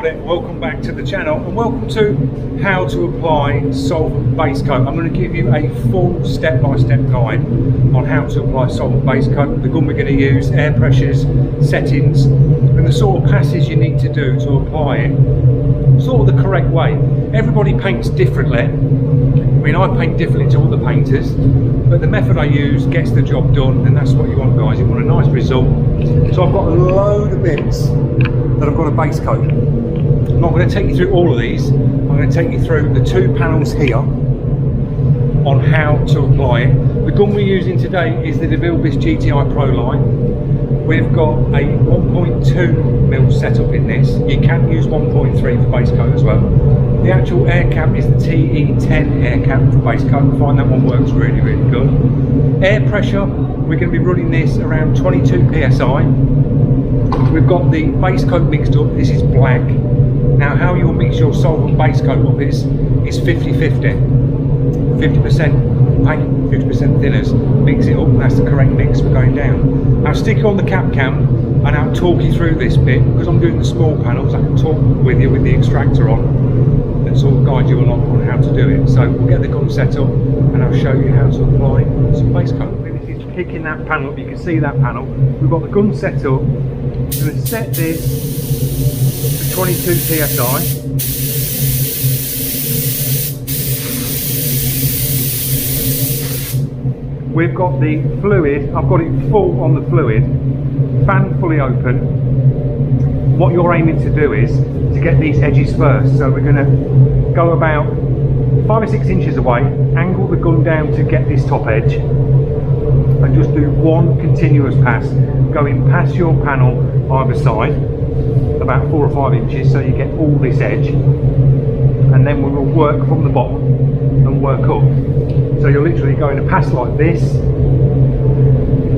there, welcome back to the channel and welcome to how to apply solvent base coat. I'm going to give you a full step-by-step guide on how to apply solvent base coat, the gun we're going to use, air pressures, settings, and the sort of passes you need to do to apply it sort of the correct way. Everybody paints differently. I mean, I paint differently to other painters, but the method I use gets the job done, and that's what you want, guys. You want a nice result. So I've got a load of bits that I've got a base coat. I'm not going to take you through all of these. I'm going to take you through the two panels here on how to apply it. The gun we're using today is the DeVille GTI Pro line. We've got a 1.2mm setup in this. You can use 1.3 for base coat as well. The actual air cap is the TE10 air cap for base coat. I find that one works really, really good. Air pressure, we're going to be running this around 22 psi. We've got the base coat mixed up. This is black. Now, how you'll mix your solvent base coat up is 50-50. 50% paint, 50% thinners. Mix it up, and that's the correct mix for going down. I'll stick you on the cap cam and I'll talk you through this bit. Because I'm doing the small panels, I can talk with you with the extractor on and sort of guide you along on how to do it. So we'll get the gun set up and I'll show you how to apply some base coat. This is picking that panel up. You can see that panel. We've got the gun set up. I'm going to set this to 22 psi. We've got the fluid, I've got it full on the fluid, fan fully open. What you're aiming to do is to get these edges first. So we're going to go about 5 or 6 inches away, angle the gun down to get this top edge, and just do one continuous pass, going past your panel either side, about 4 or 5 inches, so you get all this edge. And then we will work from the bottom and work up. So you're literally going to pass like this,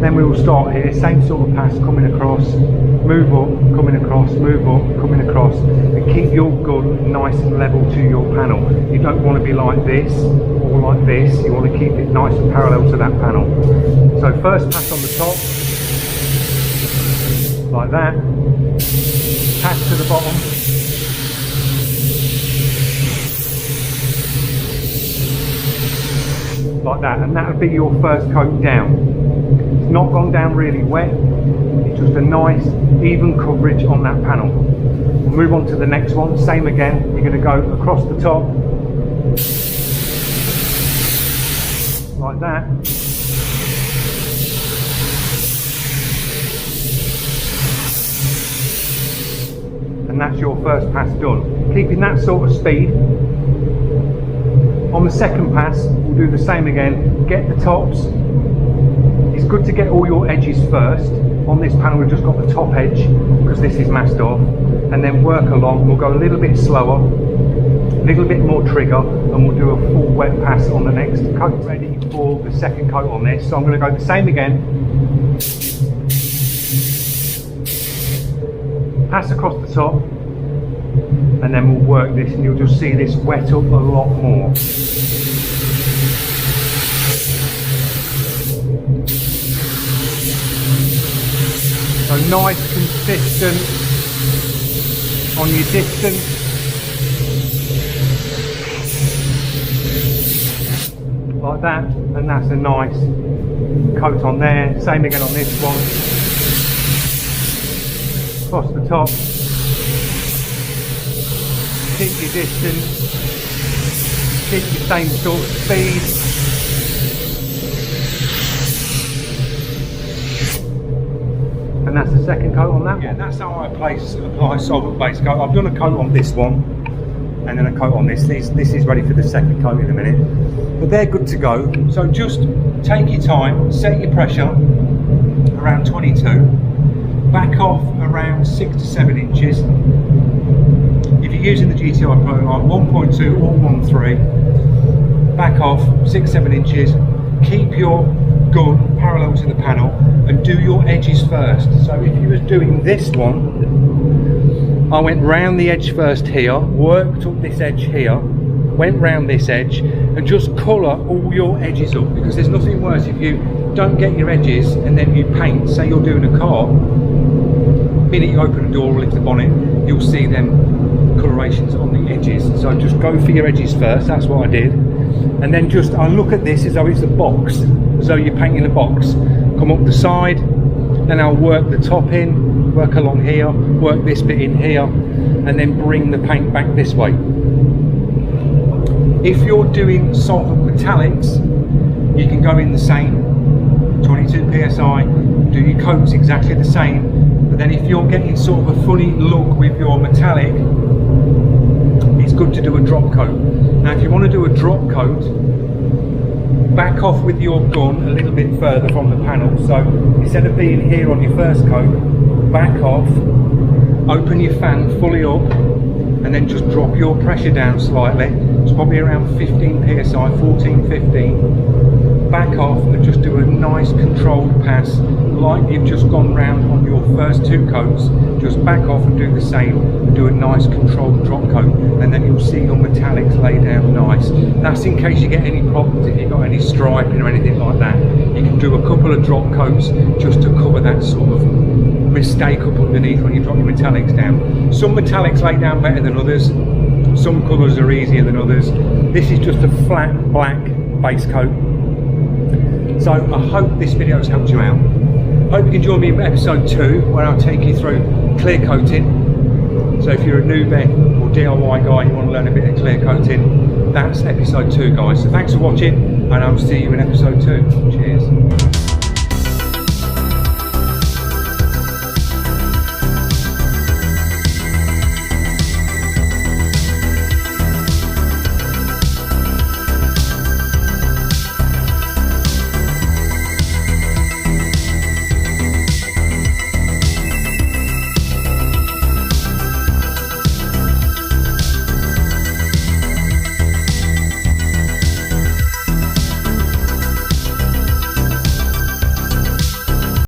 then we will start here, same sort of pass, coming across, move up, coming across, move up, coming across, and keep your gun nice and level to your panel. You don't want to be like this or like this, you want to keep it nice and parallel to that panel. So first pass on the top, like that, pass to the bottom, like that, and that would be your first coat down. It's not gone down really wet, it's just a nice even coverage on that panel. We'll move on to the next one, same again. You're going to go across the top like that, and that's your first pass done. Keeping that sort of speed. On the second pass, we'll do the same again. Get the tops. It's good to get all your edges first. On this panel, we've just got the top edge because this is masked off, and then work along. We'll go a little bit slower, a little bit more trigger, and we'll do a full wet pass on the next coat. Ready for the second coat on this. So I'm going to go the same again. Pass across the top. And then we'll work this, and you'll just see this wet up a lot more. So nice, consistent on your distance. Like that, and that's a nice coat on there. Same again on this one. Across the top. Keep your distance, keep your same sort of speed. And that's the second coat on that one. That's how I apply solvent base coat. I've done a coat on this one, and then a coat on this. This is ready for the second coat in a minute. But they're good to go. So just take your time, set your pressure around 22, back off around 6 to 7 inches. If you're using the GTI Pro line, 1.2 or 1.3, back off 6-7 inches, keep your gun parallel to the panel and do your edges first. So if you was doing this one, I went round the edge first here, worked up this edge here, went round this edge, and just colour all your edges up, because there's nothing worse if you don't get your edges and then you paint, say you're doing a car, minute you open the door or lift the bonnet, you'll see them colorations on the edges. So just go for your edges first, that's what I did. And then just, I look at this as though it's a box, as though you're painting a box. Come up the side, then I'll work the top in, work along here, work this bit in here, and then bring the paint back this way. If you're doing solvent metallics, you can go in the same 22 psi, do your coats exactly the same. But then if you're getting sort of a funny look with your metallic, it's good to do a drop coat. Now if you want to do a drop coat, back off with your gun a little bit further from the panel. So instead of being here on your first coat, back off, open your fan fully up, and then just drop your pressure down slightly. It's probably around 15 psi, 14, 15. Back off and just do a nice controlled pass like you've just gone round on your first two coats. Just back off and do the same and do a nice controlled drop coat, and then you'll see your metallics lay down nice. That's in case you get any problems, if you've got any striping or anything like that. You can do a couple of drop coats just to cover that sort of mistake up underneath when you drop your metallics down. Some metallics lay down better than others, some colours are easier than others. This is just a flat black base coat. So I hope this video has helped you out. Hope you can join me in episode 2 where I'll take you through clear coating. So if you're a newbie or DIY guy, you want to learn a bit of clear coating, that's episode 2 guys. So thanks for watching, and I'll see you in episode 2. Cheers.